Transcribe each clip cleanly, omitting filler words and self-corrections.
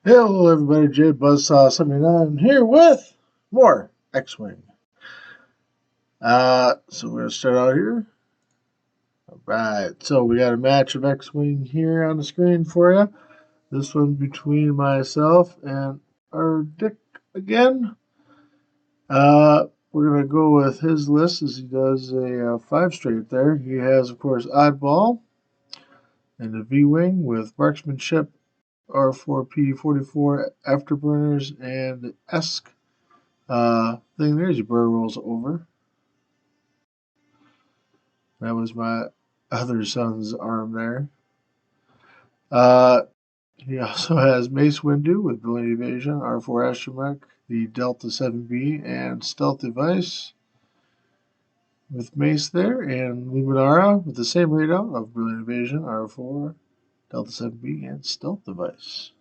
Hello, everybody. Jay Buzzsaw 79 here with more X-Wing. So we're going to start out here. All right. So we got a match of X-Wing here on the screen for you. This one between myself and our Dick again. We're going to go with his list as he does a 5 straight there. He has, of course, Oddball and the V-Wing with Marksmanship, R4P44 Afterburners, and Esk. Thing there is your bird rolls over. That was my other son's arm there. He also has Mace Windu with Brilliant Evasion, R4 Astromech, the Delta 7B, and Stealth Device with Mace there, and Luminara with the same readout of Brilliant Evasion, R4, Delta 7B, and Stealth Device.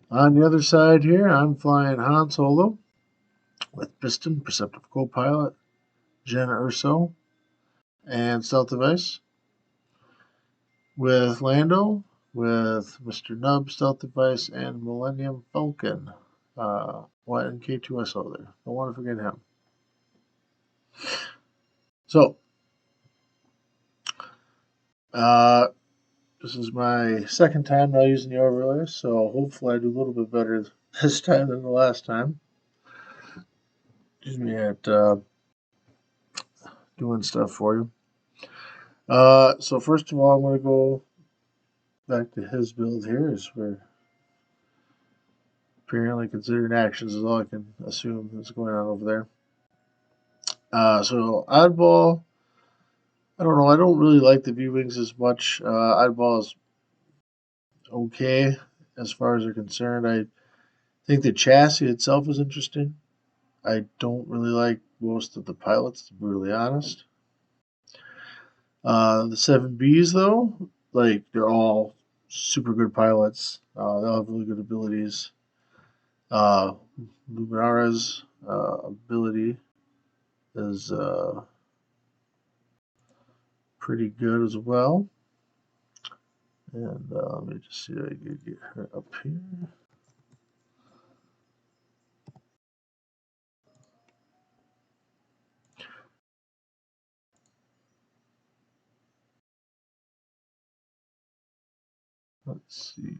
On the other side here, I'm flying Han Solo with Piston, Perceptive Co-Pilot, Jenna Urso, and Stealth Device. With Lando, with Mr. Nub, Stealth Device, and Millennium Falcon. And K2SO there. Don't want to forget him. So, this is my second time now using the overlay, so hopefully I do a little bit better this time than the last time. Excuse me, at doing stuff for you. So first of all, I'm going to go back to his build here, as we're apparently considering actions is all I can assume is going on over there. So Oddball, I don't know. I don't really like the V-Wings as much. Oddball is okay as far as they're concerned. I think the chassis itself is interesting. I don't really like most of the pilots, to be brutally honest. The 7Bs, though, like, they're all super good pilots. They'll have really good abilities. Luminara's ability is pretty good as well. And let me just see if I can get her up here. Let's see.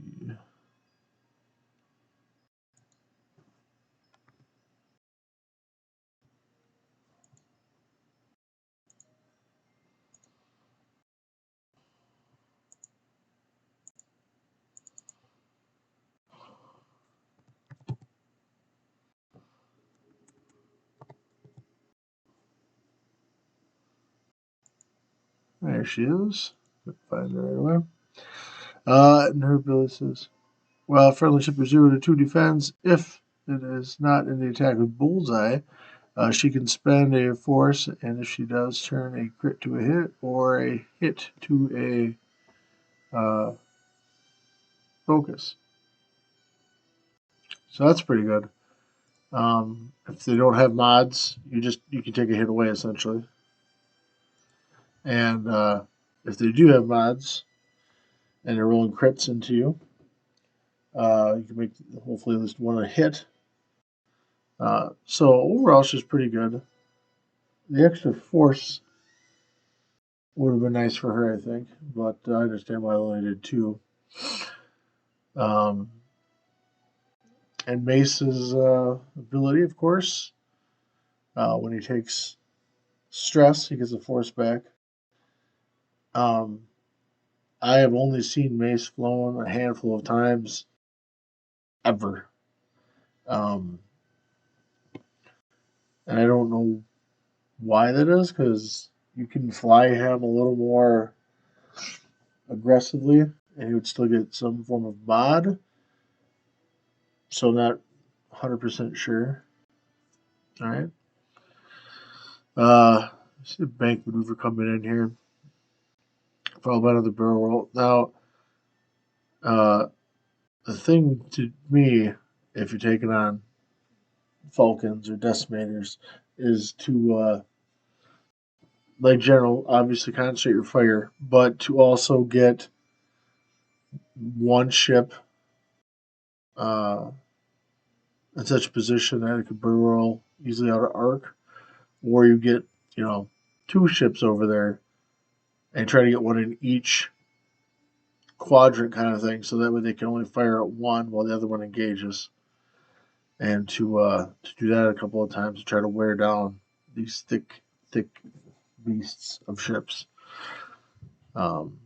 There she is. Find her right away. And her ability says, while friendly ship is 0 to 2 defense, if it is not in the attack with bullseye, she can spend a force, and if she does, turn a crit to a hit or a hit to a focus. So that's pretty good. If they don't have mods, you can take a hit away essentially. And if they do have mods and they're rolling crits into you, you can make hopefully at least one a hit. So overall, she's pretty good. The extra force would have been nice for her, I think, but I understand why I only did 2. Um, and Mace's ability, of course, when he takes stress, he gets a force back. I have only seen Mace flown a handful of times ever. And I don't know why that is, because you can fly him a little more aggressively and he would still get some form of mod. So I'm not 100% sure. All right. See a bank maneuver coming in here. Followed by another barrel roll. Now, the thing to me, if you're taking on Falcons or Decimators, is to, like General, obviously concentrate your fire, but to also get one ship in such a position that it could barrel roll easily out of arc, or you get, you know, two ships over there and try to get one in each quadrant kind of thing, so that way they can only fire at one while the other one engages. And to do that a couple of times to try to wear down these thick beasts of ships. Um,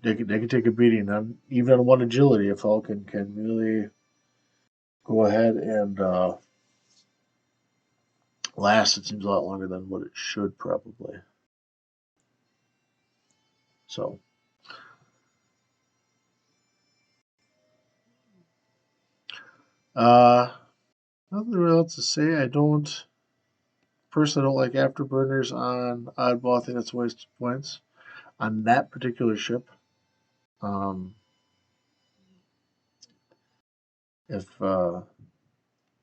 they can take a beating on even on one agility. A Falcon can really go ahead and last. It seems a lot longer than what it should probably. So uh, nothing really else to say. I don't personally don't like afterburners on oddball. I think that's a waste of points on that particular ship. Um, if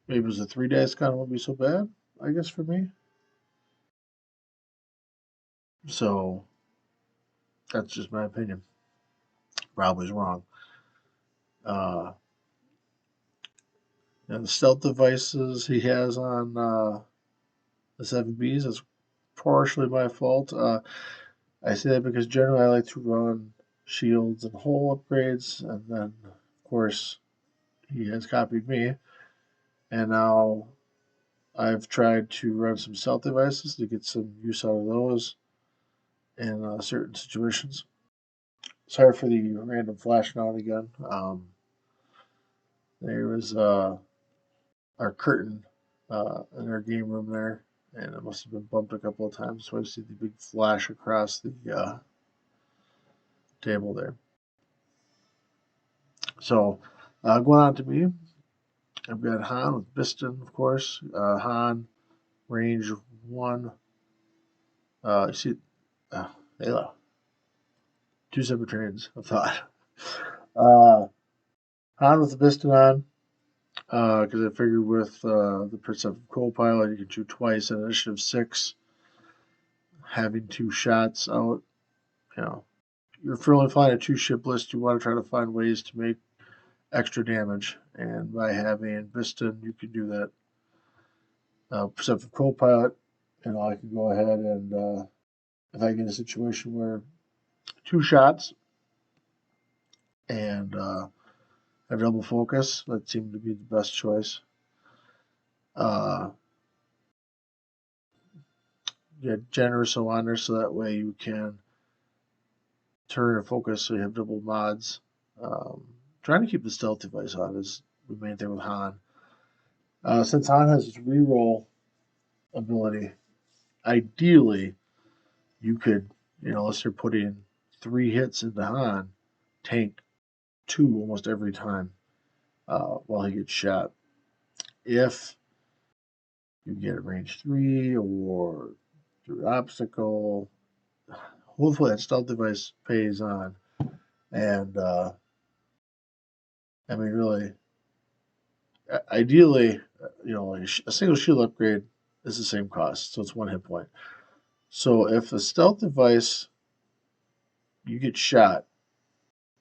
maybe it was a 3 days kind of wouldn't be so bad, I guess for me. So that's just my opinion. Probably is wrong. Uh, and the stealth devices he has on the 7Bs is partially my fault. I say that because generally I like to run shields and hull upgrades, and then of course he has copied me, and now I've tried to run some stealth devices to get some use out of those in certain situations. Sorry for the random flash now and again. There was our curtain in our game room there, and it must have been bumped a couple of times, so I see the big flash across the table there. So going on to me, I've got Han with Biston, of course. Han, range 1. You see, Halo. Two separate trains of thought. Uh, Han with the Biston on, because I figured with the Perceptive Co-Pilot, you can shoot twice at initiative 6, having two shots out. You know, if you're only flying a two-ship list, you want to try to find ways to make extra damage, and by having Biston, you can do that. Perceptive Co-Pilot, I can go ahead and if I get a situation where two shots and have double focus, that seemed to be the best choice. Uh, Get generous on there so that way you can turn and focus so you have double mods. Trying to keep the stealth device on is the main thing with Han. Since Han has his reroll ability, ideally you could, unless you're putting 3 hits into Han, tank 2 almost every time while he gets shot. If you get a range 3 or through obstacle, hopefully that stealth device pays on. And I mean, really, ideally, like a single shield upgrade is the same cost, so it's 1 hit point. So if the stealth device, you get shot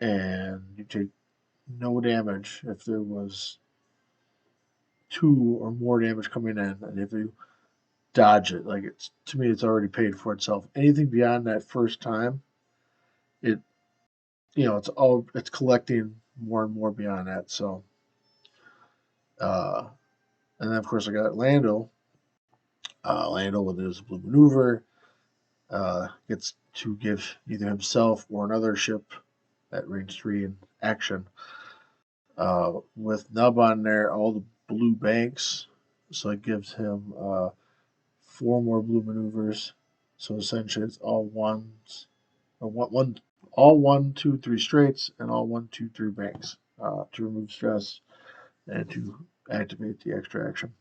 and you take no damage if there was 2 or more damage coming in, and if you dodge it, like it's to me, it's already paid for itself. Anything beyond that first time, it it's collecting more and more beyond that. So, uh, and then of course I got Lando. Lando with his blue maneuver gets to give either himself or another ship at range 3 in action. With Nub on there, all the blue banks, so it gives him 4 more blue maneuvers. So essentially, it's all ones, or all 1, 2, 3 straights, and all 1, 2, 3 banks to remove stress and to activate the extra action.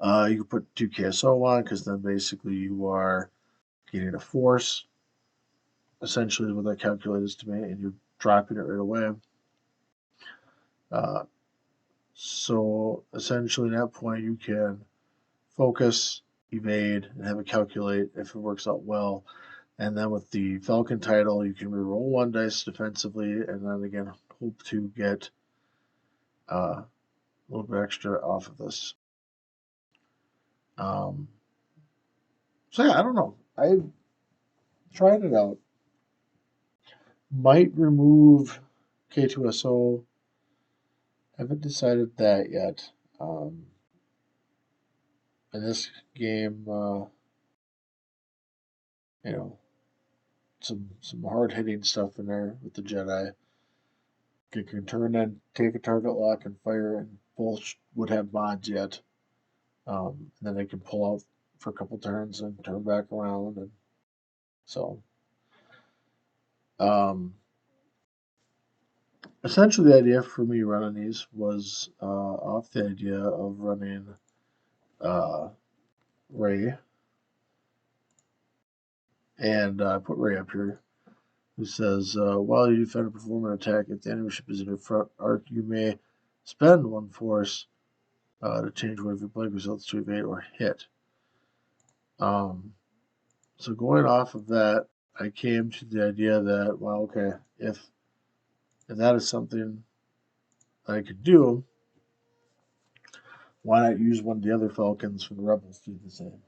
You can put 2 KSO on because then basically you are getting a force. Essentially, what that calculates to me, and you're dropping it right away. Uh, so essentially, at that point, you can focus, evade, and have it calculate if it works out well. And then with the Falcon title, you can reroll 1 dice defensively, and then again hope to get a little bit extra off of this. Um, so yeah, I don't know. I tried it out. Might remove K2SO. Haven't decided that yet. In this game, you know, some hard hitting stuff in there with the Jedi. You can turn and take a target lock and fire, and both would have mods yet. And then they can pull out for a couple turns and turn back around, and so um, essentially the idea for me running these was off the idea of running uh, Ray, and I put Ray up here, who says, while you defend or perform an attack, if the enemy ship is in your front arc, you may spend 1 force to change one of your blank results to evade or hit. So going off of that, I came to the idea that, well, okay, if that is something I could do, why not use one of the other Falcons from the Rebels to do the same?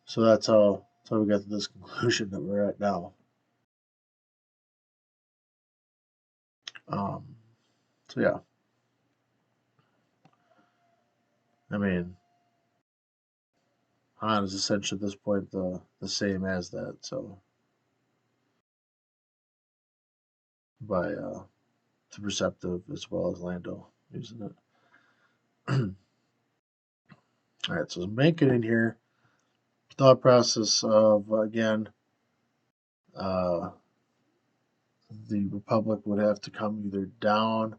So that's how we got to this conclusion that we're at now. Um, so yeah, I mean, Han is essentially at this point the same as that. So by the Perceptive as well as Lando using it. All right, so making it here. Thought process of again, uh, the Republic would have to come either down,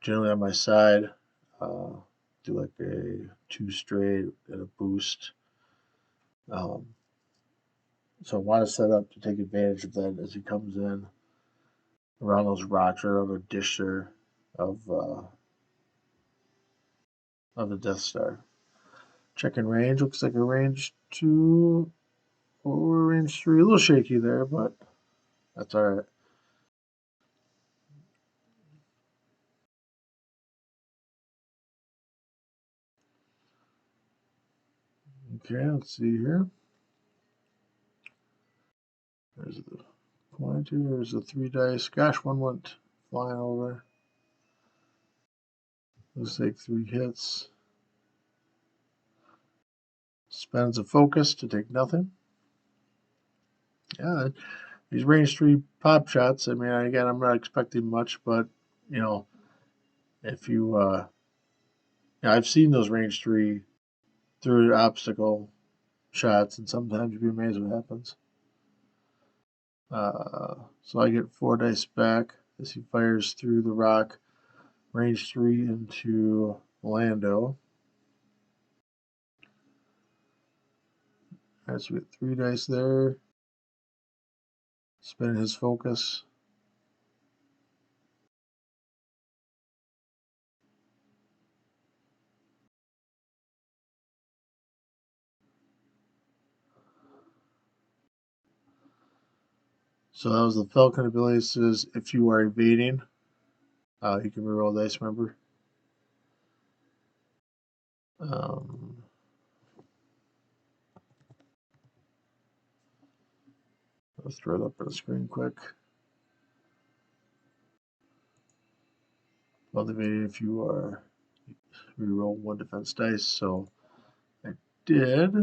generally on my side, do like a 2 straight and a boost. So I want to set up to take advantage of that as he comes in around those rocks or around a dish there of the Death Star. Checking range, looks like a range 2 or range 3. A little shaky there, but that's all right. Okay, let's see here. There's the pointer. There's the 3 dice. Gosh, one went flying over. Looks like 3 hits. Spends a focus to take nothing. Yeah, these range 3 pop shots. I mean, again, I'm not expecting much, but you know, if you, I've seen those range 3 through obstacle shots, and sometimes you'd be amazed what happens. So I get 4 dice back as he fires through the rock, range 3 into Lando. Alright, so we get 3 dice there. Spin his focus. So that was the Falcon ability. It says if you are evading, you can reroll dice, remember? Let's throw it up on the screen quick. Well, evading if you are reroll 1 defense dice. So I did.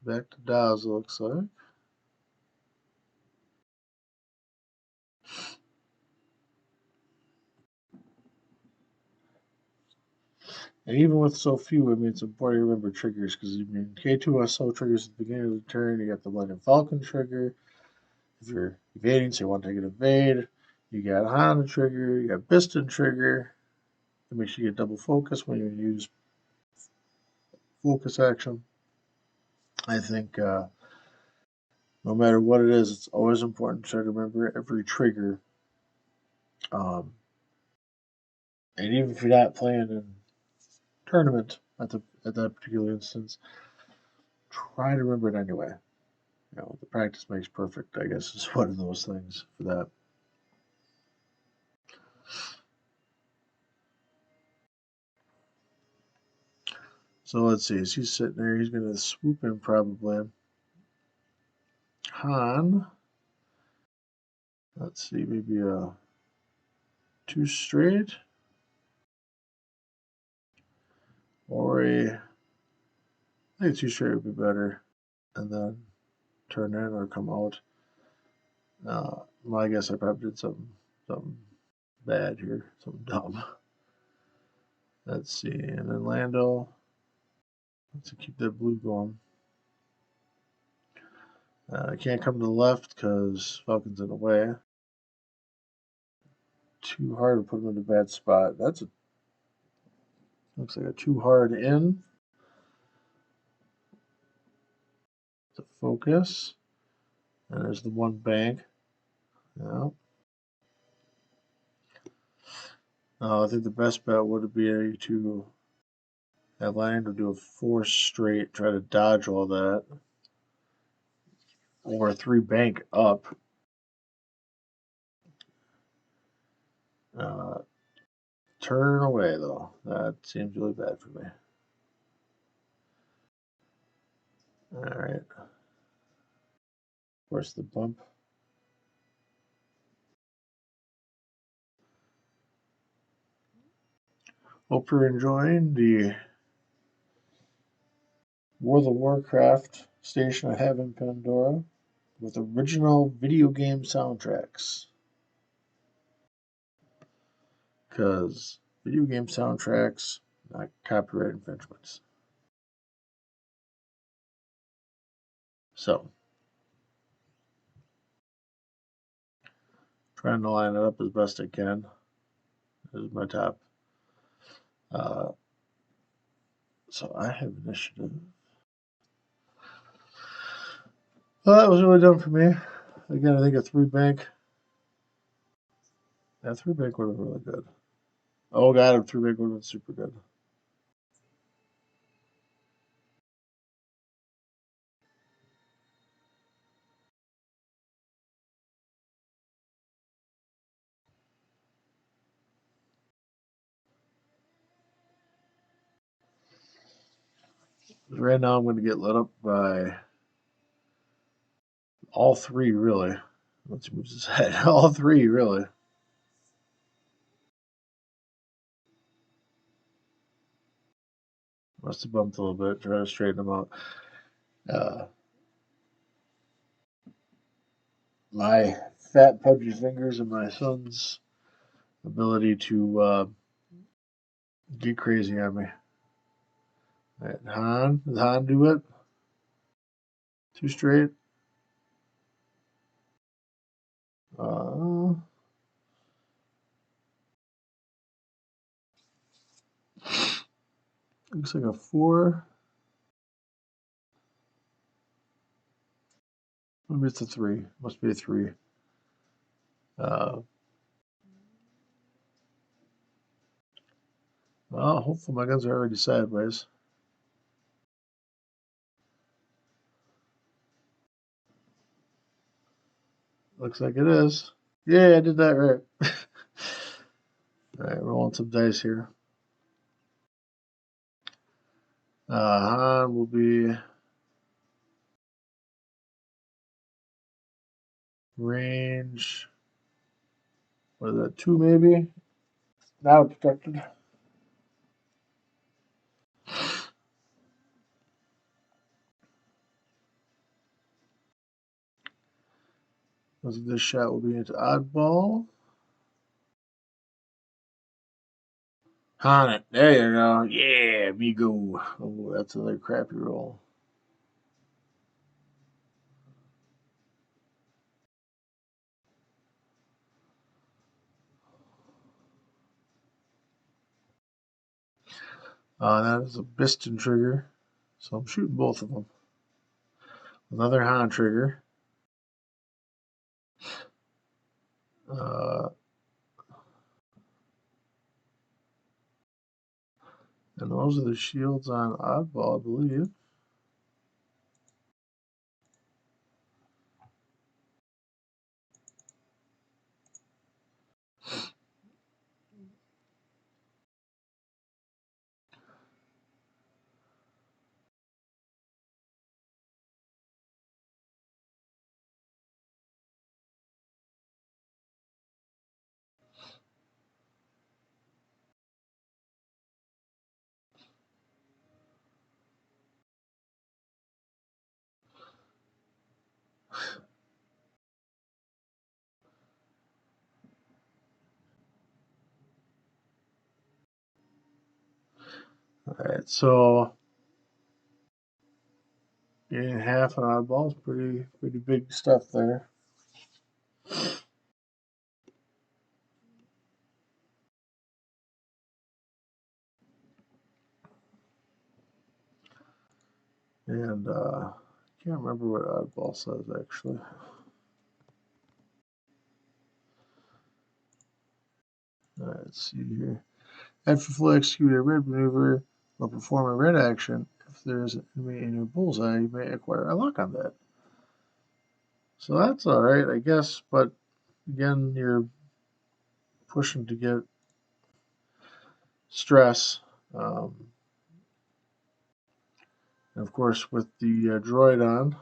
Back to Dawes, looks like. And even with so few, I mean, it's important to remember triggers because I mean, K2SO triggers at the beginning of the turn. You got the Millennium Falcon trigger. If you're evading, so you want to take an evade. You got Honda trigger. You got Piston trigger. That makes you get double focus when you use focus action. I think no matter what it is, it's always important to try to remember every trigger. Um, and even if you're not playing in tournament at that particular instance, try to remember it anyway. The practice makes perfect, I guess, is one of those things for that. So let's see. As he's sitting there, he's going to swoop in probably. Han. Let's see, maybe a 2 straight. Or I think 2 straight would be better. And then turn in or come out. Well, I guess I probably did something bad here, something dumb. Let's see, and then Lando. Let's keep that blue going. I can't come to the left because Falcon's in the way. Too hard to put him in a bad spot. Looks like a too hard in. To focus. And there's the one bank. Yeah. I think the best bet would be to have Lando do a 4 straight, try to dodge all that. Or a 3 bank up. Turn away, though. That seems really bad for me. Alright. Of course, the bump. Hope you're enjoying the World of Warcraft station I have in Pandora with original video game soundtracks. Because video game soundtracks, not copyright infringements. So, trying to line it up as best I can. This is my top. So I have initiative. Well, that was really done for me. Again, I think a 3 bank. Yeah, 3 bank would have been really good. Oh god, a 3 bank would have been super good. Right now I'm going to get lit up by all 3, really. Once he moves his head. All 3, really. Must have bumped a little bit, trying to straighten him out. My fat, pudgy fingers and my son's ability to get crazy on me. Right, Han. Does Han do it? 2 straight. Looks like a 4. Maybe it's a 3. Must be a 3. Well, hopefully my guns are already sideways. Looks like it is. Yeah, I did that right. Alright, rolling some dice here. Han will be range. What is that? 2 maybe? Now protected. This shot will be into oddball. On it. There you go. Yeah, me go. Oh, that's another crappy roll. That is a piston trigger. So I'm shooting both of them. Another hand trigger. And those are the shields on Oddball, I believe. Alright, so getting half an Oddball is pretty big stuff there. And I can't remember what Oddball says actually. Alright, let's see here. After fully execute a red maneuver or perform a red action, if there is an enemy in your bullseye, you may acquire a lock on that. So that's alright, I guess, but again, you're pushing to get stress. And of course, with the droid on,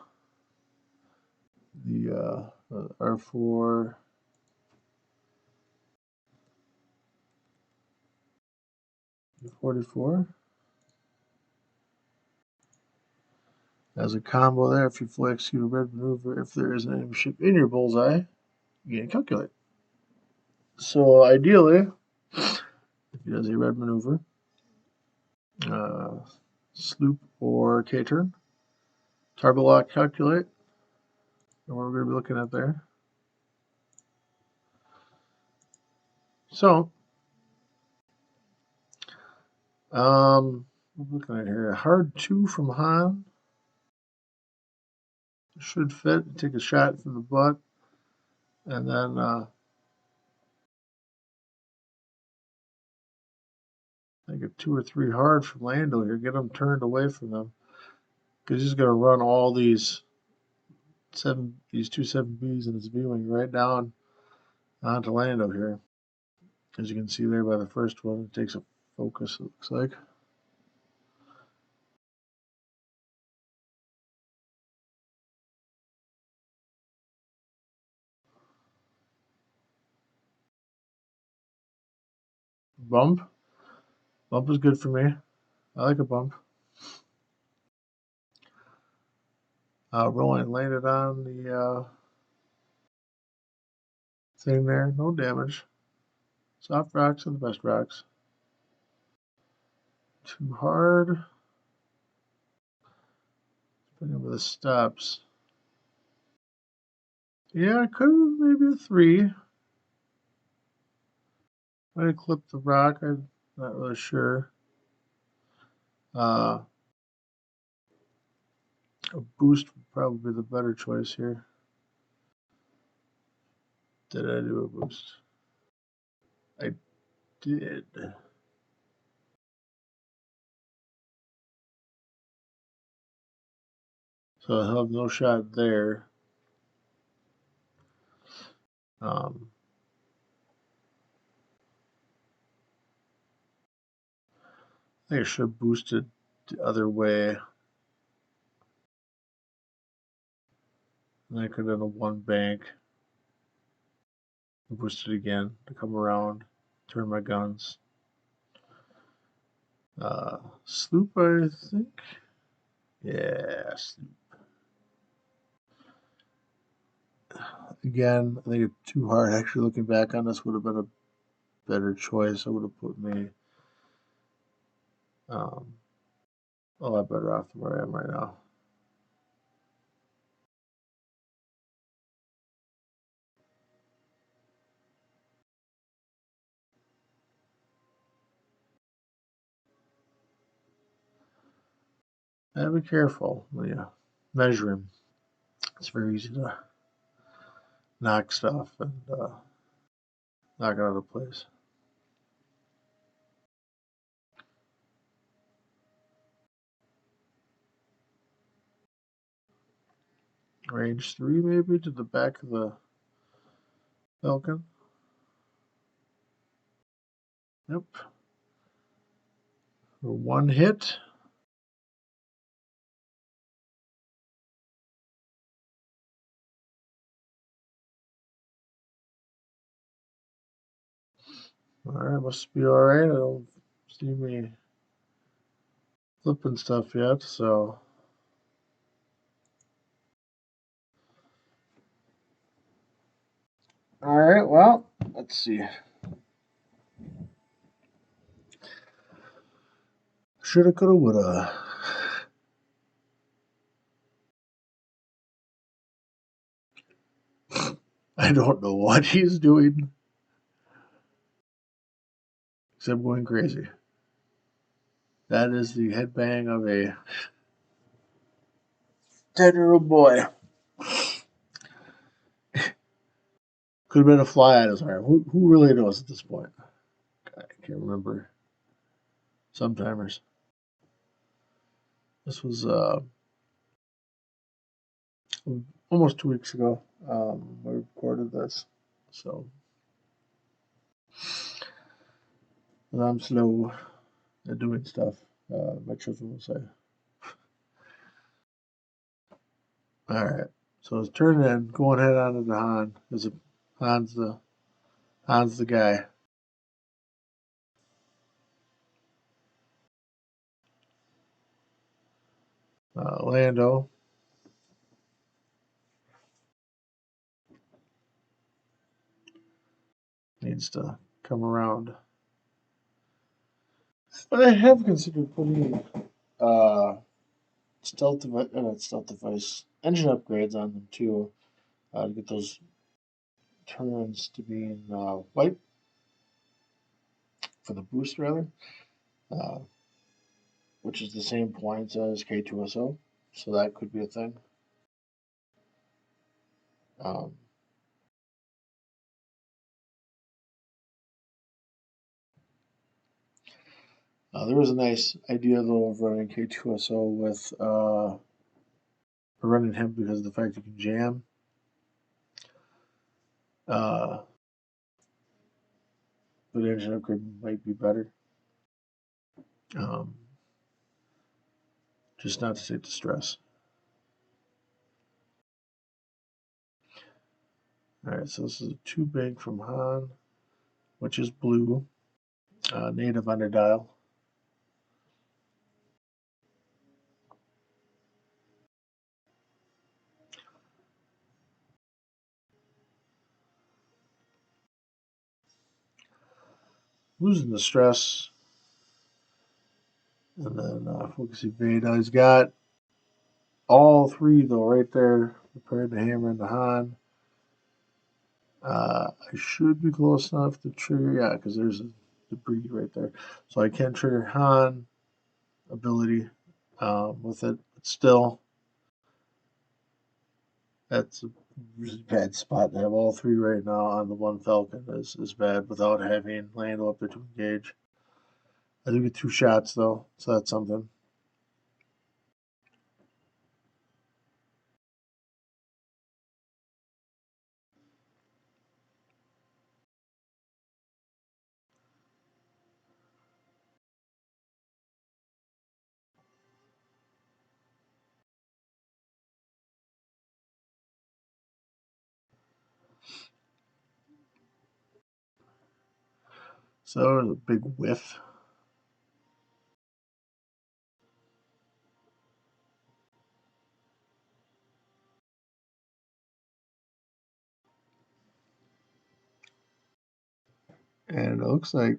the R4 44 as a combo there. If you fully execute a red maneuver, if there is an enemy ship in your bullseye, you can calculate. So ideally, if he does a red maneuver, sloop or K-turn, turbo lock, calculate, and what we're going to be looking at there. So, I'm looking at here, a hard 2 from Han should fit. Take a shot from the butt, and then I think a 2 or 3 hard from Lando here. Get him turned away from them, because he's going to run all these two 7Bs in his V-wing right down onto Lando here. As you can see there by the first one, it takes a focus, it looks like. Bump. Bump is good for me. I like a bump. Rolling landed on the thing there. No damage. Soft rocks are the best rocks. Too hard. Depending on the stops. Yeah, I could have maybe a 3. Might have clipped the rock. I'm not really sure. A boost would probably be the better choice here. Did I do a boost? I did. So I'll have no shot there. I think I should have boosted the other way. And I could have done a 1 bank. Boost it again to come around. Turn my guns. Sloop, I think. Yeah, sloop. Again, I think it's too hard. Actually, looking back on this would have been a better choice. I would have put me a lot better off than where I am right now. Be careful when you measure him. It's very easy to knock stuff and knock it out of place. Range 3 maybe to the back of the Falcon. Yep. For one hit. Alright, must be alright. I don't see me flipping stuff yet, so. Alright, well, let's see. Shoulda, coulda, woulda. I don't know what he's doing, except going crazy. That is the headbang of a 10-year-old boy. Could have been a fly on his arm. Who really knows at this point? I can't remember. Sometimers. This was almost 2 weeks ago. We recorded this, so I'm slow at doing stuff. My children will say. All right, so it's turning in, going head on into Han. Han's the guy. Lando needs to come around. But I have considered putting stealth device engine upgrades on them too, to get those turns to being white for the boost rather, uh, which is the same points as K2SO, so that could be a thing. Um, there was a nice idea though of running K2SO with running him because of the fact you can jam. But engine upgrade might be better. Um, just not to say distress. Alright, so this is a 2 big from Han, which is blue, native under dial. Losing the stress. And then focus evade. Now he's got all 3 though right there prepared to hammer into Han. I should be close enough to trigger, yeah, because there's a debris right there. So I can trigger Han ability with it, but still, that's a really bad spot to have all 3 right now on the one Falcon is bad without having Lando up there to engage. I do get 2 shots though, so that's something. So there's a big whiff. And it looks like,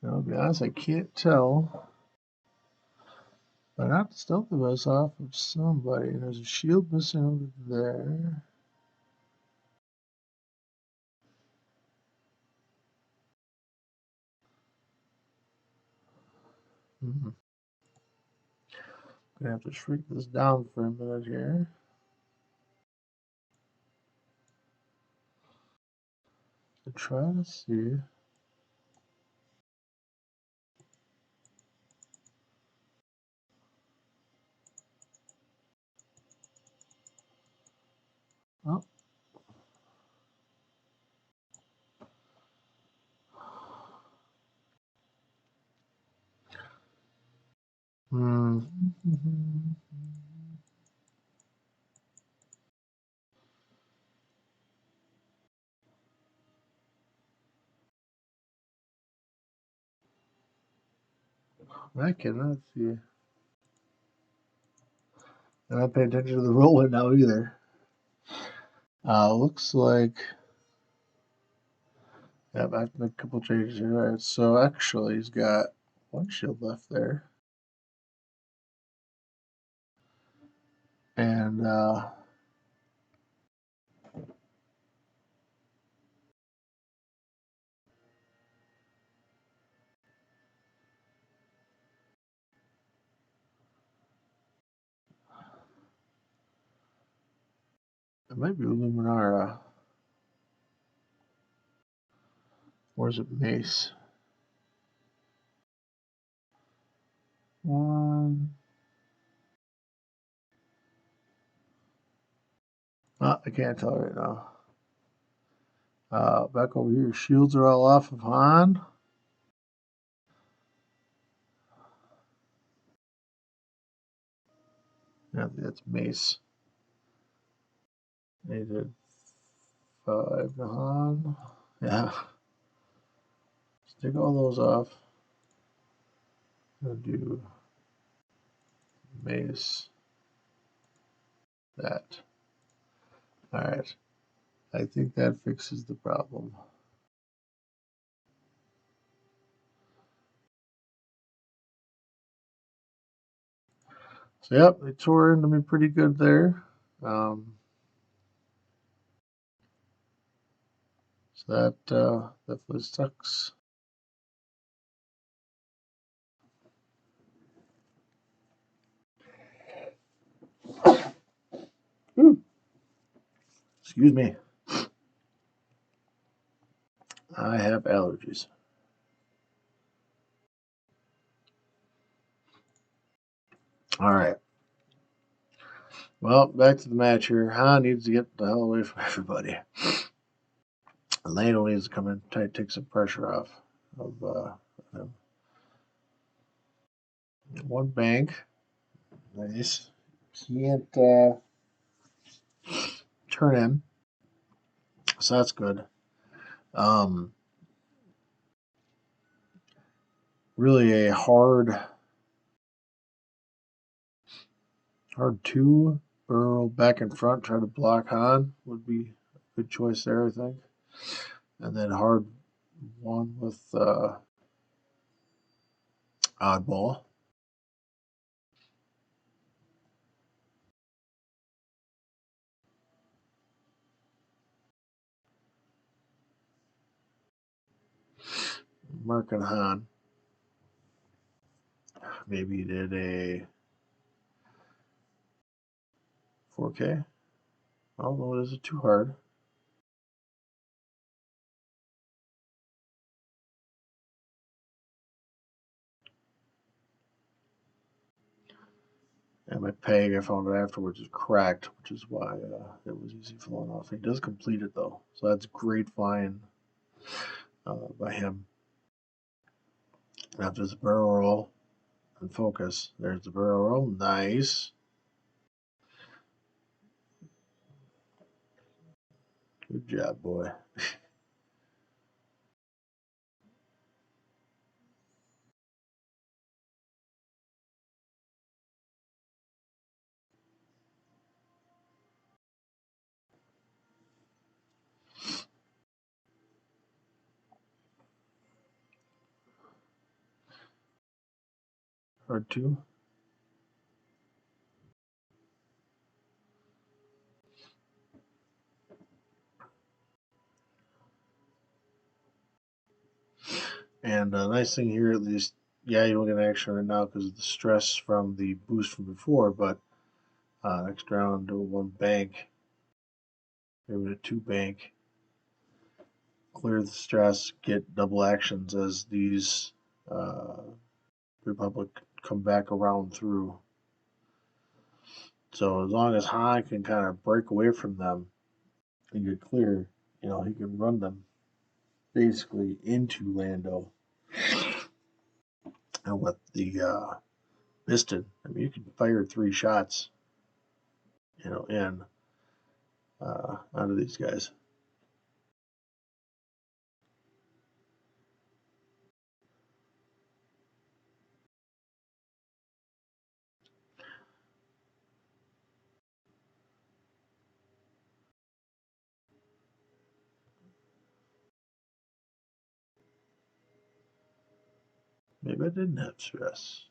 I'll be honest, I can't tell. But I got the stealth device off of somebody. There's a shield missing over there. Gonna have to shrink this down for a minute here. To try to see. Oh. I cannot see. I'm not paying attention to the rolling now either. Looks like. Yeah, I have to make a couple changes here. All right, so actually, he's got one shield left there. And it might be Luminara. Or is it Mace? One. Oh, I can't tell right now. Back over here, shields are all off of Han. Yeah, that's Mace. They did 5 to Han. Yeah. Let's take all those off. I'll do Mace. That. Alright. I think that fixes the problem. So, yep, they tore into me pretty good there. So that definitely sucks. Excuse me. I have allergies. All right. Well, back to the match here. Han needs to get the hell away from everybody. Lando needs to come in, take some pressure off of him. One bank. Nice. Can't turn him. So that's good. Really a hard two barrel back and front, try to block Han would be a good choice there, I think. And then hard one with oddball. Mark and Han. Maybe he did a 4K. Oh no, is it too hard? And my peg, I found it afterwards, is cracked, which is why it was easy falling off. He does complete it though, so that's great flying by him. After the barrel roll and focus, there's the barrel roll. Nice. Good job, boy. Hard two. And the nice thing here, at least, Yeah, you don't get an action right now because of the stress from the boost from before, but next round do 1 bank, maybe a 2 bank, clear the stress, get double actions as these uh, Republic come back around through. So as long as Han can kind of break away from them and get clear, he can run them basically into Lando. And with the piston, I mean, you can fire 3 shots, in onto these guys. Maybe I didn't have stress.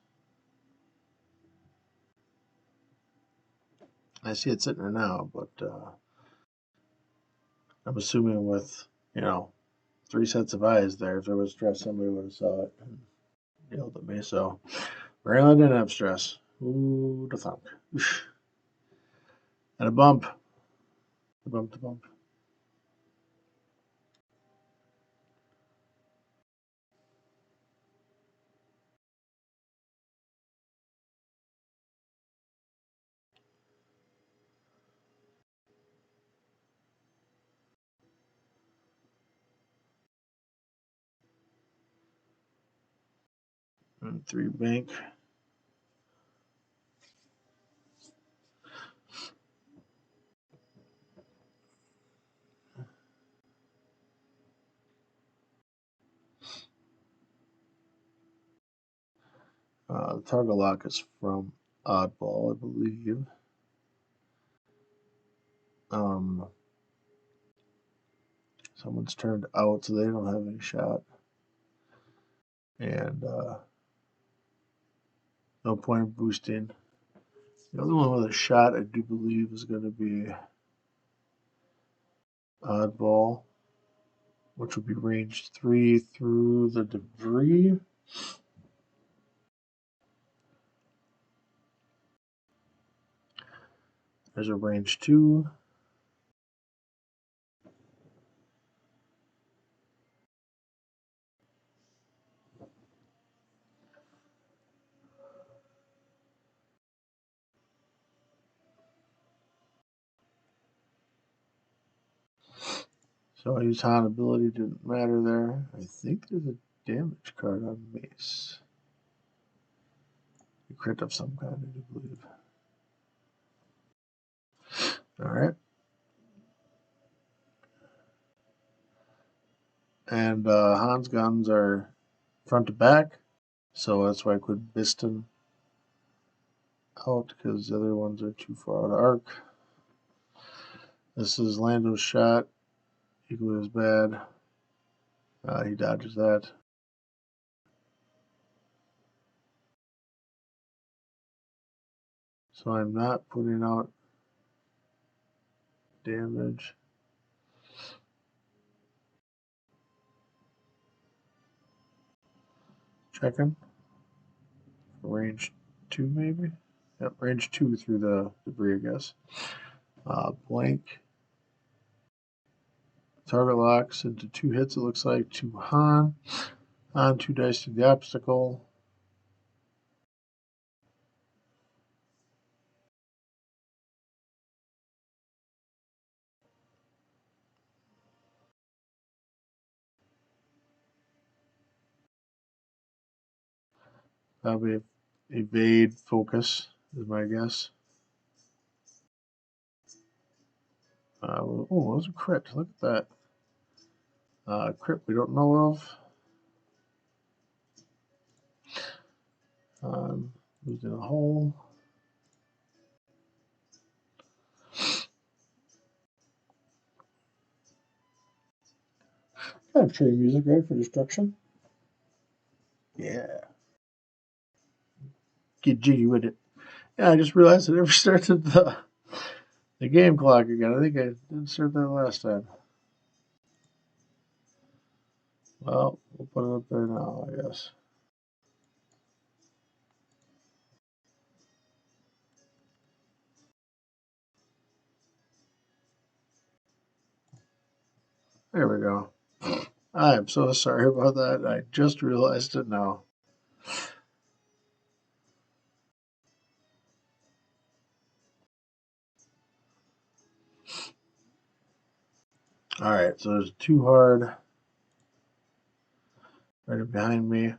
I see it sitting there now, but I'm assuming with, you know, 3 sets of eyes there, if there was stress, somebody would have saw it and yelled at me. So, Raylan didn't have stress. Ooh, the thunk. And a bump. The bump. And 3 bank. The target lock is from Oddball, I believe. Um, Someone's turned out, so they don't have any shot. And no point boosting. The other one with a shot, I do believe, is going to be Oddball, which will be range 3 through the debris. There's a range 2. So I use Han ability, didn't matter there. I think there's a damage card on Mace. A crit of some kind, I do believe. Alright. And Han's guns are front to back, so that's why I could Biston out because the other ones are too far out of arc. This is Lando's shot, equally as bad. He dodges that. So I'm not putting out damage. Checking. Range 2 maybe? Yep, range 2 through the debris, I guess. Blank. Target locks into 2 hits, it looks like, to Han. Han, 2 dice to the obstacle. Probably evade focus, is my guess. Oh, those are crit. Look at that. Crit we don't know of. Losing a hole. Kind of trade music, right, for destruction? Yeah. Get jiggy with it. Yeah, I just realized I never started the game clock again. I think I didn't start that last time. Well, we'll put it up there now, I guess. There we go. I am so sorry about that. I just realized it now. All right, so there's two hard right behind me.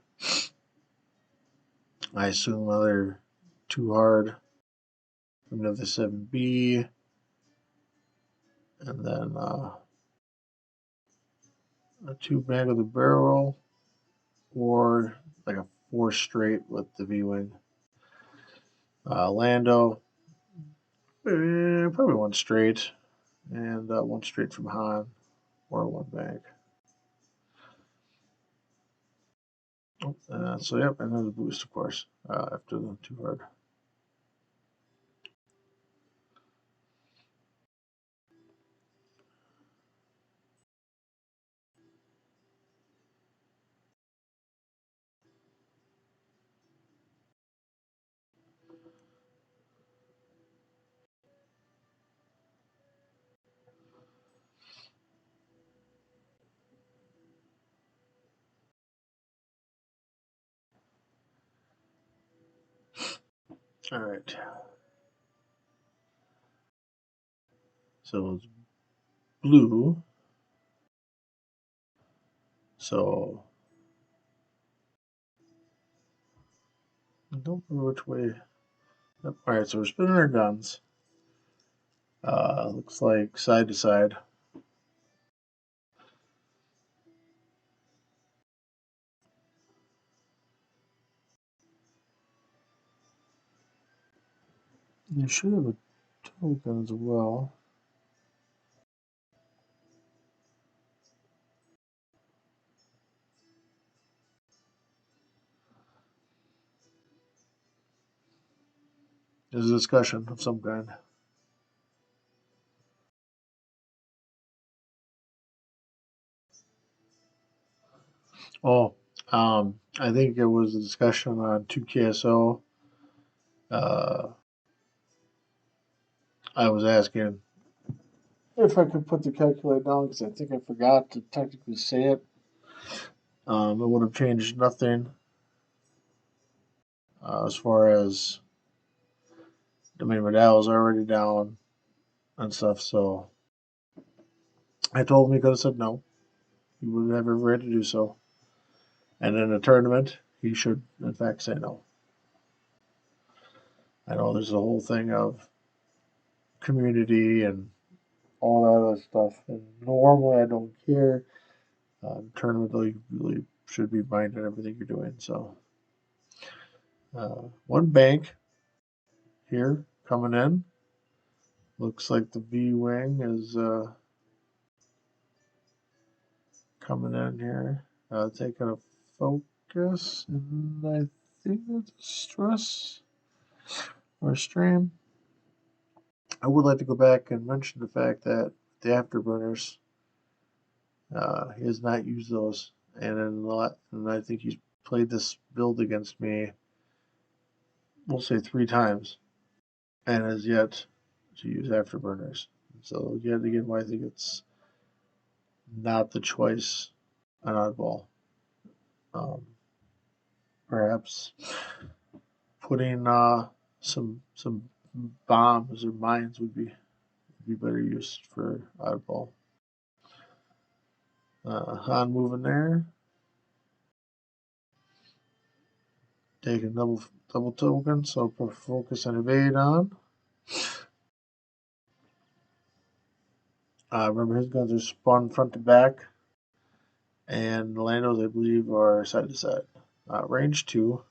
I assume another two hard from another 7B, and then a two bag of the barrel, or like a four straight with the V wing. Lando, probably one straight, and one straight from Han, or one bag. So yep, and then the boost, of course, after the two hard. All right. So it's blue. So I don't remember which way. Yep. All right. So we're spinning our guns. Looks like side to side. You should have a token as well. There's a discussion of some kind. Oh, I think it was a discussion on 2KSO. Uh, I was asking if I could put the calculator down because I think I forgot to technically say it. It would have changed nothing as far as I mean, my dad was already down and stuff, so I told him he could have said no. He would have every right to do so. And in a tournament, he should, in fact, say no. I know there's a whole thing of community and all that other stuff. And normally, I don't care. Tournament, though, you really should be minding everything you're doing. So, one bank here coming in. Looks like the V wing is coming in here, taking a focus, and I think that's a stress or a stream. I would like to go back and mention the fact that the afterburners, he has not used those, and and I think he's played this build against me, we'll say 3 times, and has yet to use afterburners. So yet again, why I think it's not the choice on oddball. Um, Perhaps putting some bombs or mines would be better used for oddball. Han moving there, taking double token, so put focus and evade on. Remember his guns are spun front to back, and Lando's I believe are side to side. Range 2.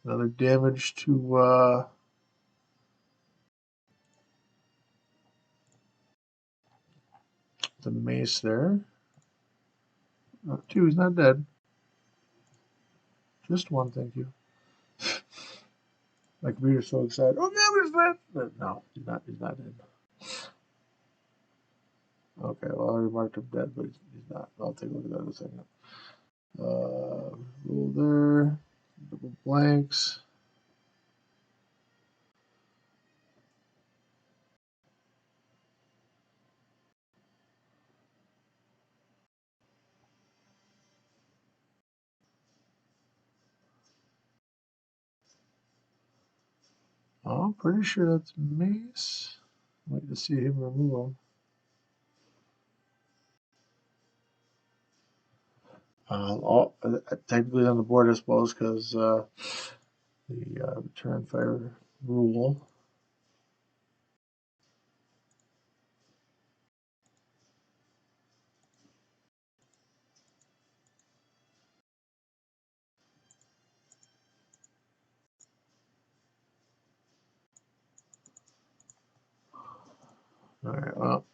Another damage to the mace there. 2, he's not dead. Just 1, thank you. My computer's so excited. Oh, no, he's dead. No, he's not dead. Okay, well, I already marked him dead, but he's not. I'll take a look at that in a second. Rule there. Double blanks. Oh, I'm pretty sure that's Mace. I'd like to see him remove him. Technically on the board, I suppose, because the return fire rule. All right, well,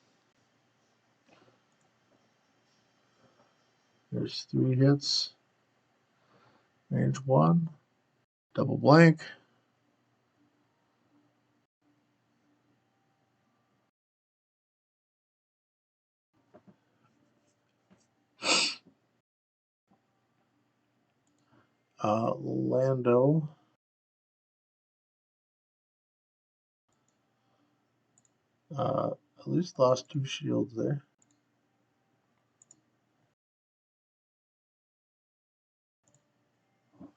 there's 3 hits. Range 1. Double blank. Lando. At least lost 2 shields there.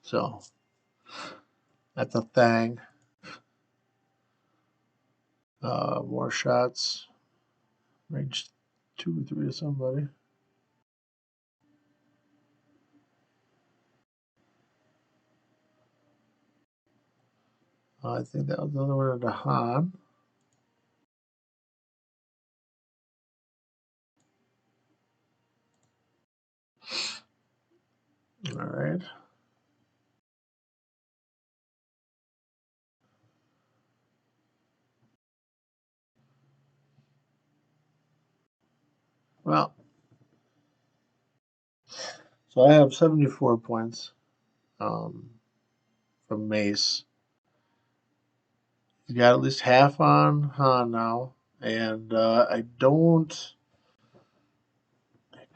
So that's a thing. More shots. Range 2 or 3 to somebody. I think that was another one to Han. All right. Well, so I have 74 points from Mace. He's got at least half on Han now, and I don't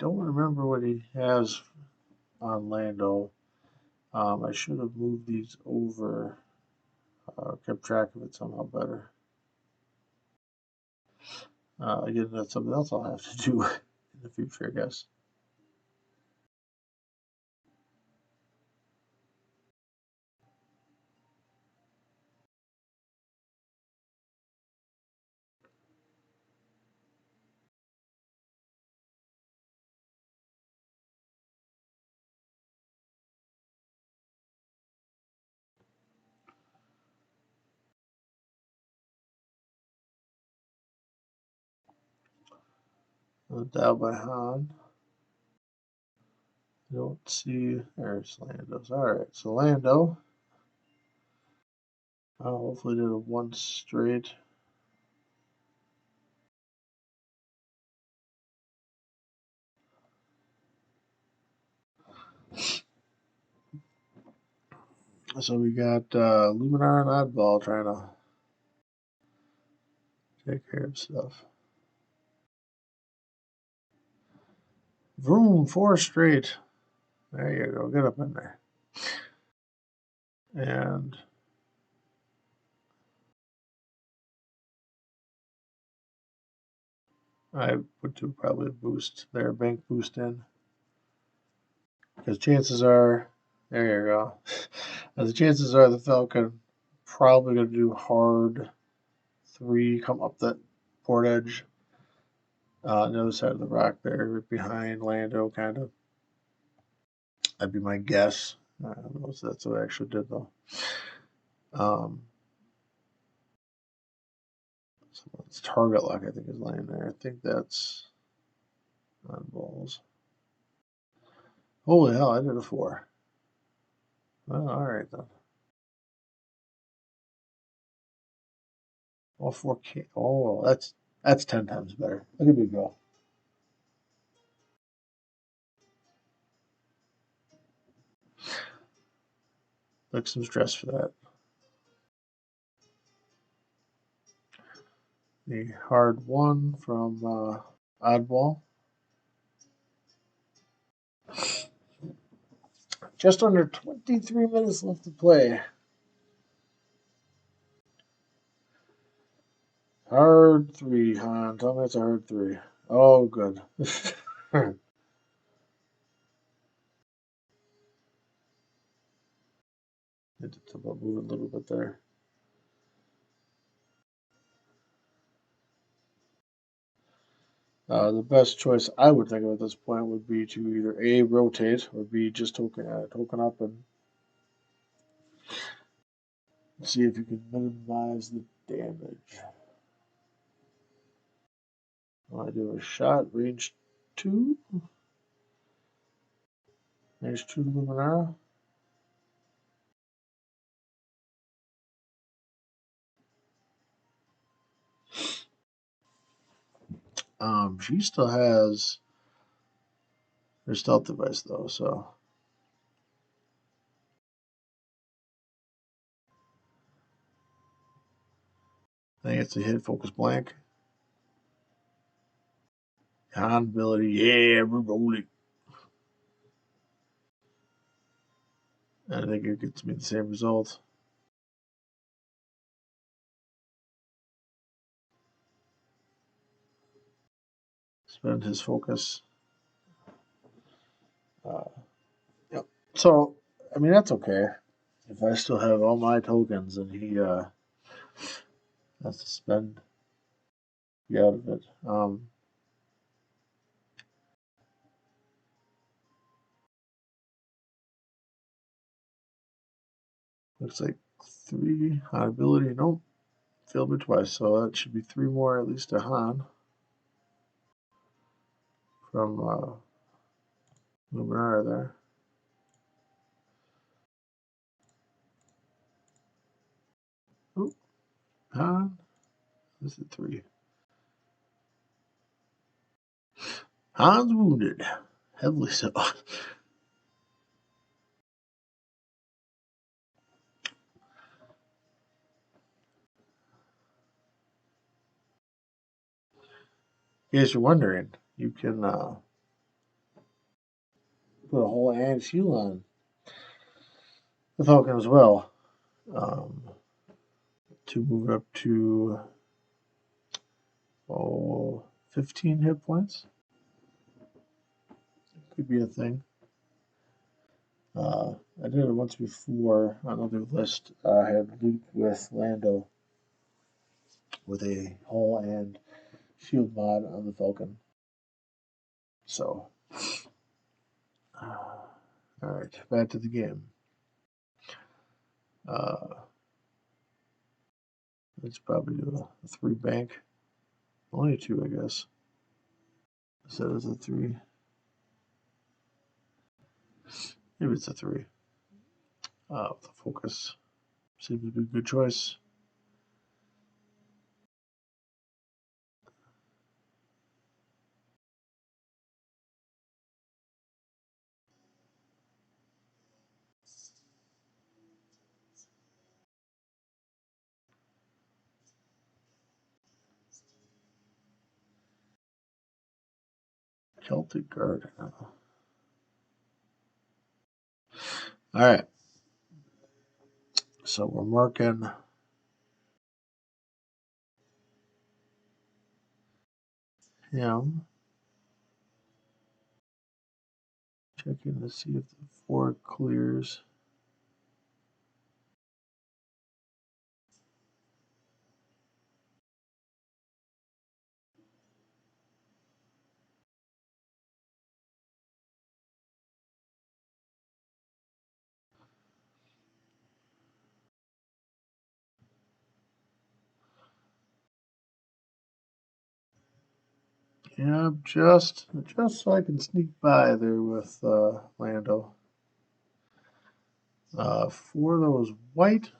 remember what he has on Lando. I should have moved these over, kept track of it somehow better. Again, that's something else I'll have to do in the future, I guess. Down by Han. I don't see. There's Lando's. All right, so Lando. Hopefully, did a 1 straight. So we got Luminar and Oddball trying to take care of stuff. Vroom, 4 straight. There you go. Get up in there. And I would do probably a boost there, bank boost in. Because chances are, there you go. The chances are the Falcon probably going to do hard 3, come up that port edge. On the other side of the rock there, right behind Lando, kind of. That'd be my guess. I don't know if that's what I actually did, though. It's target lock, I think, is laying there. I think that's on balls. Holy hell, I did a 4. Well, all right, then. All 4K. Oh, that's 10 times better. Look at me go. Took some stress for that. The hard 1 from Oddball. Just under 23 minutes left to play. Hard 3, Han. Tell me it's a hard 3. Oh, good. Had to move a little bit there. The best choice I would think of at this point would be to either A, rotate, or B, just token up and see if you can minimize the damage. I want to do a shot, range 2. Range 2 Luminara. She still has her stealth device though, so I think it's a hit focus blank. Con ability, yeah, we're rolling. I think it gets me the same result. Spend his focus. Yep. So, I mean, that's okay. If I still have all my tokens and he has to spend the out of it. Looks like 3 Han ability. Nope. Failed me twice, so that should be 3 more at least to Han from Luminara there. Oh, Han. This is 3. Han's wounded. Heavily so. In case you're wondering, you can put a whole and shield on the Falcon as well um, to move up to 15 hit points. Could be a thing. I did it once before on another list. I had Luke with Lando with a hull and shield mod on the Falcon. So, all right, back to the game. Let's probably do a 3 bank. Only a 2, I guess. Instead of a 3. Maybe it's a 3. The focus seems to be a good choice. Celtic Guard. All right. So we're marking him. Checking to see if the 4 clears. Yeah, just so I can sneak by there with Lando. 4 of those white.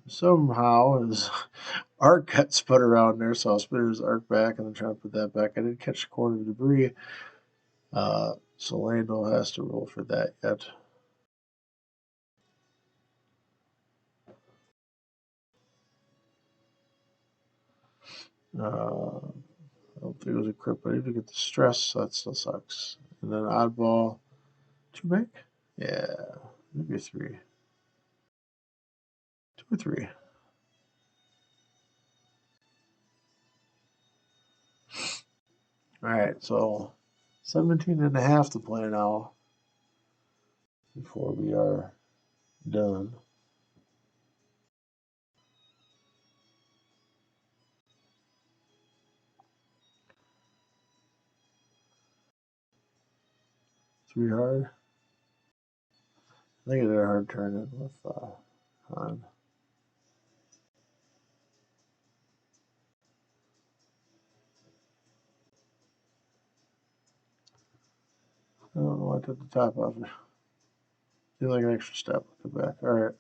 Somehow his arc got spun around there, so I'll spin his arc back and then try to put that back. I did catch a corner of debris. So Lando has to roll for that yet. I don't think it was a crit, but I did get the stress, so that still sucks. And then oddball, 2 bank? Yeah, maybe a 3. 2 or 3. Alright, so 17.5 to play now before we are done. Three hard. I think I did a hard turn in with Han. I don't know why I took the top off it. Feel like an extra step. Look back. Alright.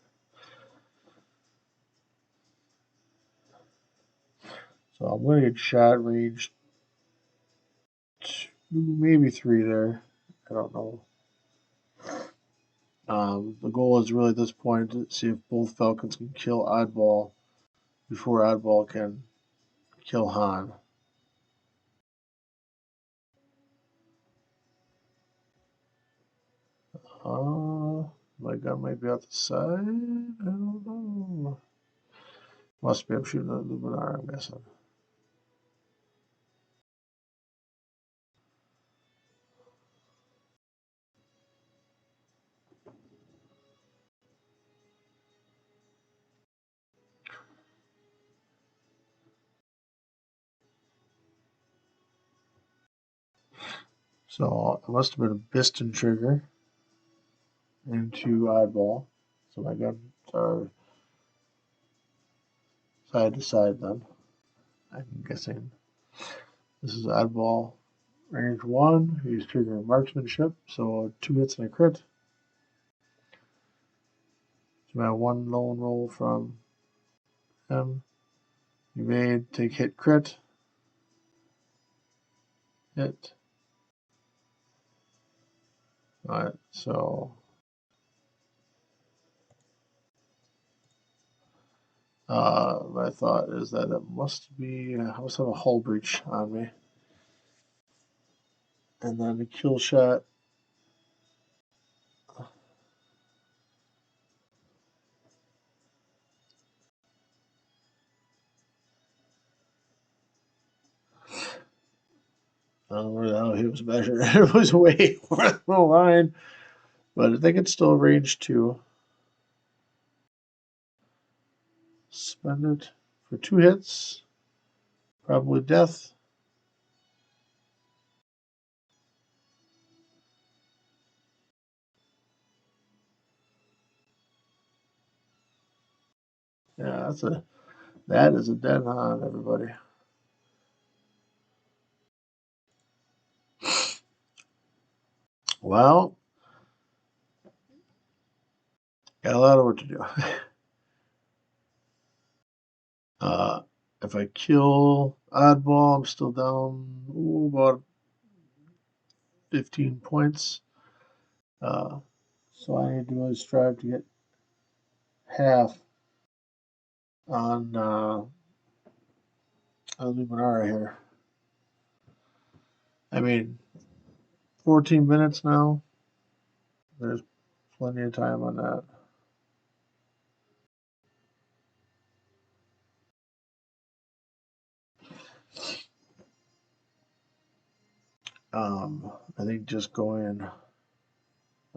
So I'm going to get shot range 2, maybe 3 there. I don't know. The goal is really at this point to see if both Falcons can kill Oddball before Oddball can kill Han. My gun might be out the side. I don't know. Must be. I'm shooting at Luminar, I'm guessing. So it must have been a piston trigger into Oddball. So my guns are side to side then. I'm guessing this is Oddball range 1. He's triggering marksmanship, so 2 hits and a crit. So I have 1 lone roll from him. Evade, take hit, crit. Hit. Alright, so my thought is that it must be, I must have a hull breach on me. And then the kill shot. I don't know how he was measured. It was way over the line. But I think it's still range 2. Spend it for 2 hits. Probably death. Yeah, that is a dead on, everybody. Well, got a lot of work to do. If I kill Oddball, I'm still down about 15 points. So I need to really strive to get half on Luminara here. I mean, 14 minutes now. There's plenty of time on that. I think just going,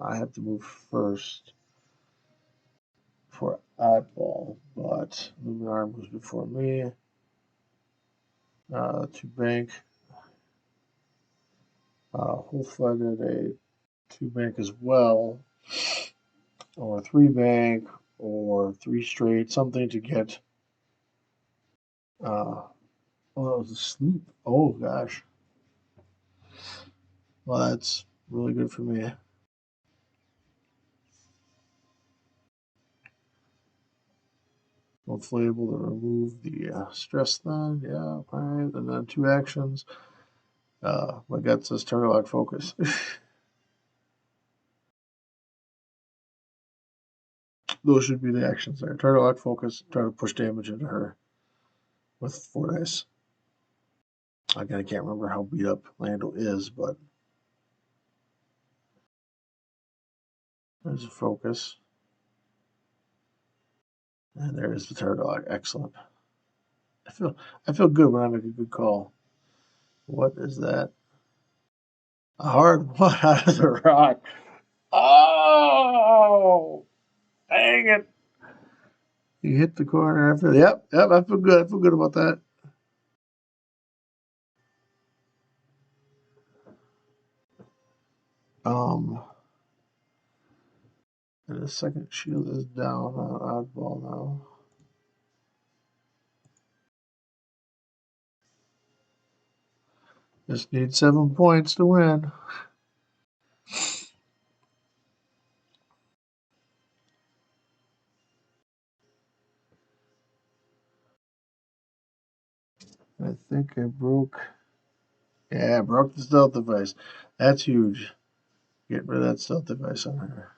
I have to move first for Oddball, but Luminar moves before me. To bank. Hopefully I did a 2 bank as well, or 3 bank, or 3 straight, something to get. Oh, that was a sleep. Oh gosh. Well, that's really good for me. Hopefully able to remove the stress then. Yeah, alright. And then 2 actions. My gut says turtle lock focus. Those should be the actions there. Turtle lock focus, try to push damage into her with 4 dice. Again, I can't remember how beat up Lando is, but there's a focus. And there's the turtle lock. Excellent. I feel good when I make a good call. What is that? A hard one out of the rock. Oh, dang it! You hit the corner. Yep. I feel good. I feel good about that. Um, and the second shield is down on oddball now. Just need 7 points to win. I think I broke. Yeah, I broke the stealth device. That's huge. Get rid of that stealth device on her.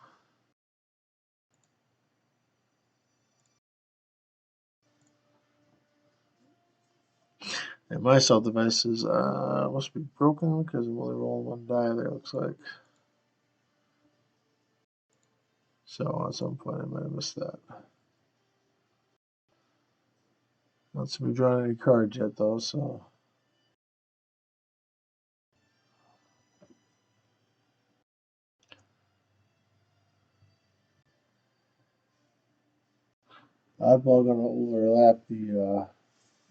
And my stealth device is must be broken because I'm only rolling 1 die there. Looks like. So at some point I might have missed that. Not to be drawing any cards yet though, so. Oddball gonna overlap the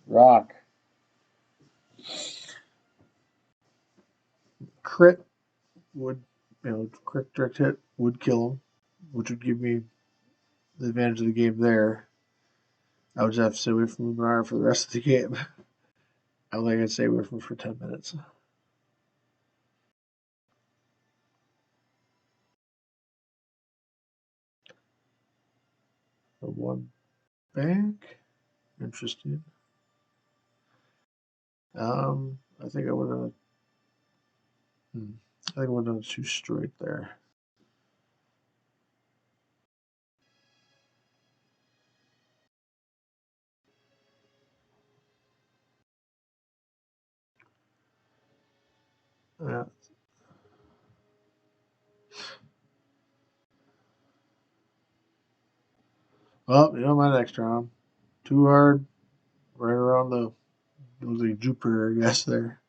rock. Crit would, crit direct hit would kill him, which would give me the advantage of the game there. I would just have to stay away from Luminar for the rest of the game. I only gonna stay away from him for 10 minutes. The 1 bank. Interesting. I think I would have. I think I would have done 2 straight there. Yeah. Well, my next round. Too hard. Right around the Jupiter, I guess, there.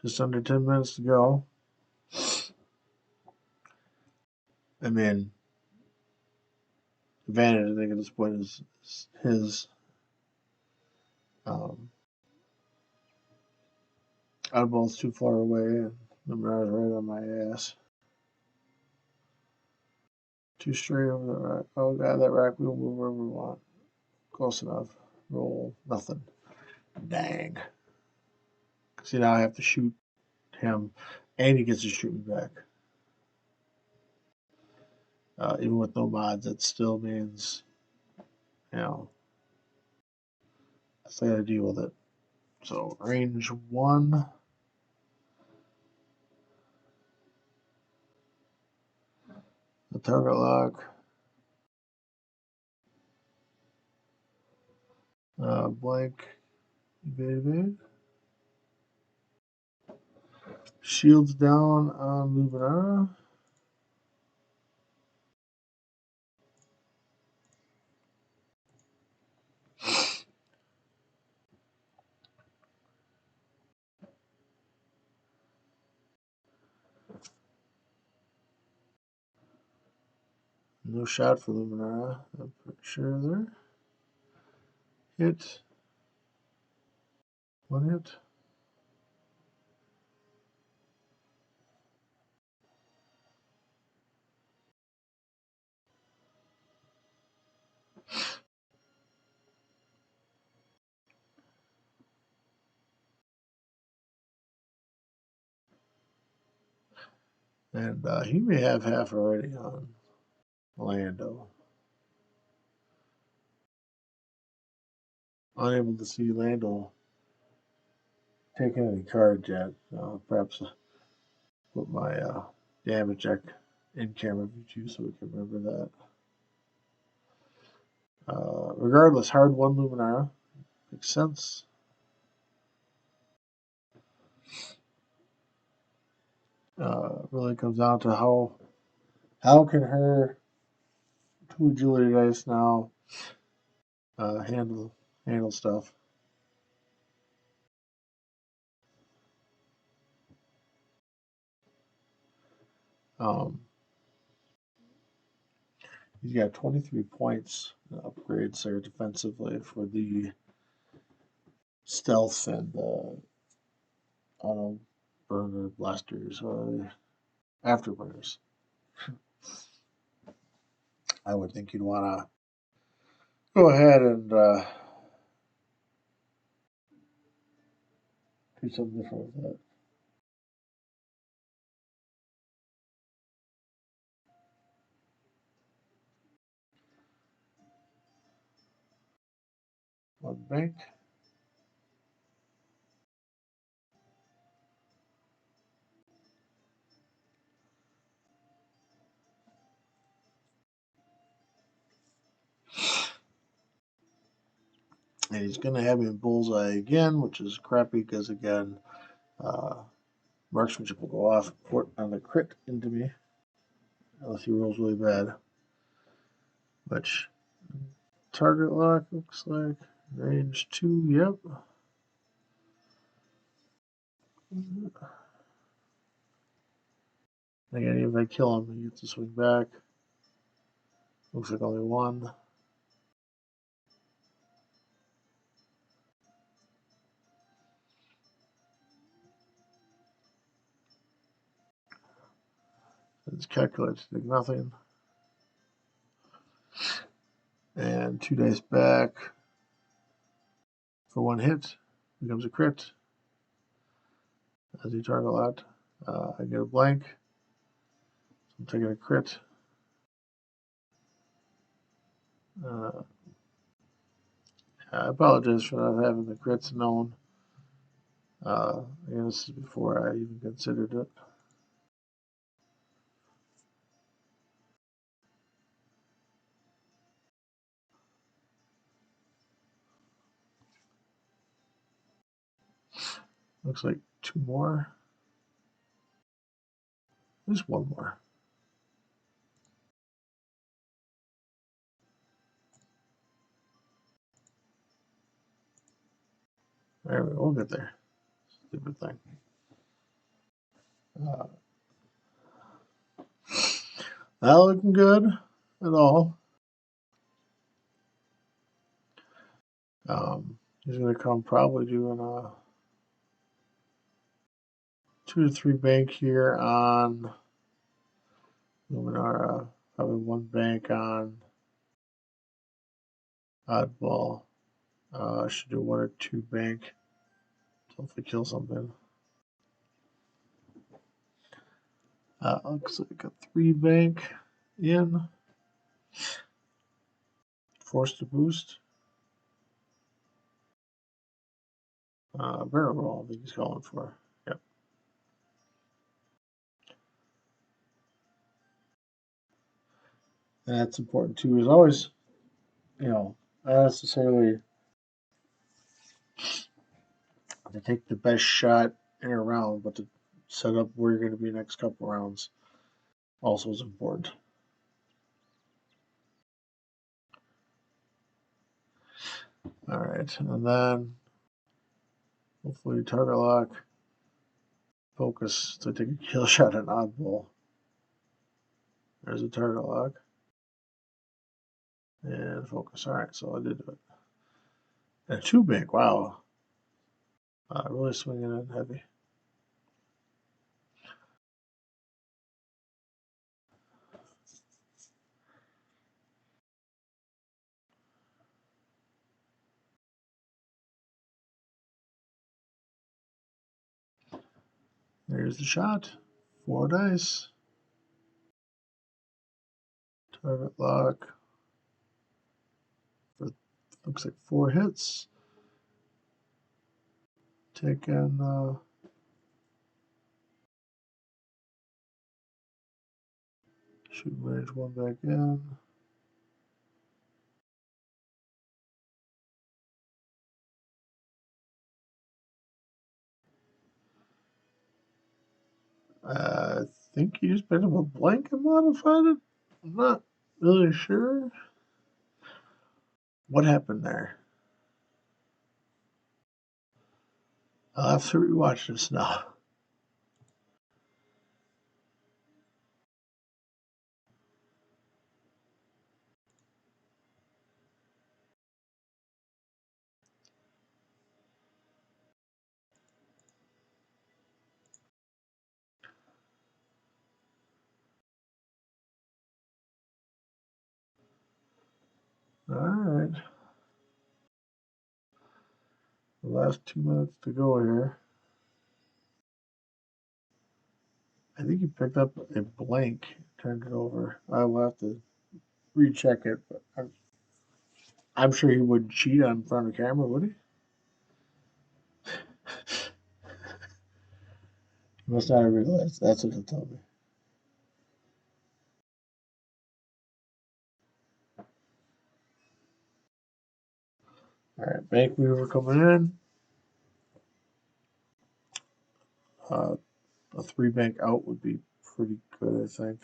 Just under 10 minutes to go. I mean, advantage, I think, at this point is his. Oddball's too far away, and Luminar's right on my ass. 2 straight over the rack. Oh, God, that rack, we'll move wherever we want. Close enough. Roll. Nothing. Dang. See, now I have to shoot him, and he gets to shoot me back. Even with no mods, that still means, I still got to deal with it. So, range 1. The target lock. Blank. Evade. Shields down on Luminara. No shot for Luminara. I'm pretty sure there. Hit. 1 hit. And he may have half already on Lando. unable to see Lando taking any cards yet. Perhaps put my damage check in camera view so we can remember that. Regardless, hard one Luminara. Makes sense. Really comes down to how can her 2 agility dice now handle stuff. Um, he's got 23 points upgrades there defensively for the stealth and auto burner blasters, afterburners. I would think you'd want to go ahead and do something different with that. One bank. And he's going to have me in bullseye again, which is crappy because, again, marksmanship will go off on the crit into me unless he rolls really bad. Which target lock looks like range 2. Yep. Again, if I kill him, he gets to swing back. Looks like only 1. It's calculated to take nothing. And 2 dice back for 1 hit. Becomes a crit. As he target locked. I get a blank. So I'm taking a crit. I apologize for not having the crits known. Again, this is before I even considered it. Looks like 2 more. At least 1 more. There we go. We'll get there. Stupid thing. Not looking good at all. He's going to come probably doing a 2 to 3 bank here on Luminara. Probably 1 bank on Oddball. I should do 1 or 2 bank. Hopefully kill something. Looks like a 3 bank in. Forced to boost. Barrel roll, I think he's calling for. Yep. And that's important too, is always, not necessarily to take the best shot in a round, but to set up where you're going to be next couple rounds also is important. All right, and then hopefully target lock, focus to take a kill shot at oddball. There's a target lock. And focus. All right, so I did do it. And 2 bank, wow. Really swinging in heavy. There's the shot. 4 dice. Target lock. For, looks like 4 hits. taking shooting range 1 back in. I think he just picked up a blank and modified it. I'm not really sure what happened there. I'll have to rewatch this now. All right. The last 2 minutes to go here. I think he picked up a blank, turned it over. I will have to recheck it, but I'm sure he wouldn't cheat on front of camera, would he? He must not have realized. That's what he'll tell me. All right, bank mover coming in. A 3 bank out would be pretty good, I think.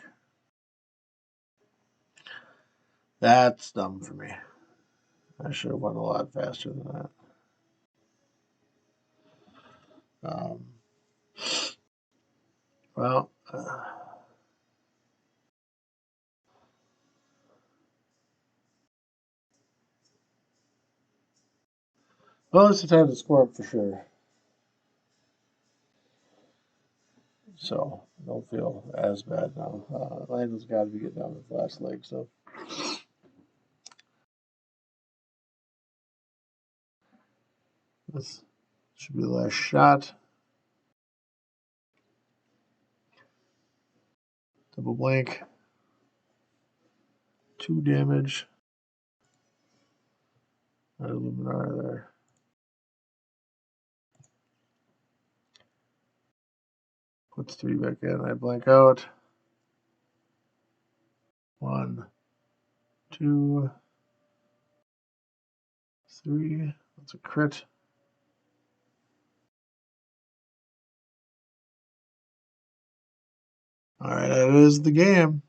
That's dumb for me. I should have went a lot faster than that. Um, well, it's the time to score up for sure. So I don't feel as bad now. Landon's got to be getting down his last leg, so. This should be the last shot. Double blank. 2 damage. Not a Luminar there. Puts 3 back in. I blank out. 1, 2, 3. That's a crit. All right, that is the game.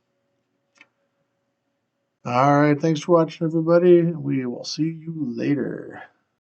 All right, thanks for watching, everybody. We will see you later.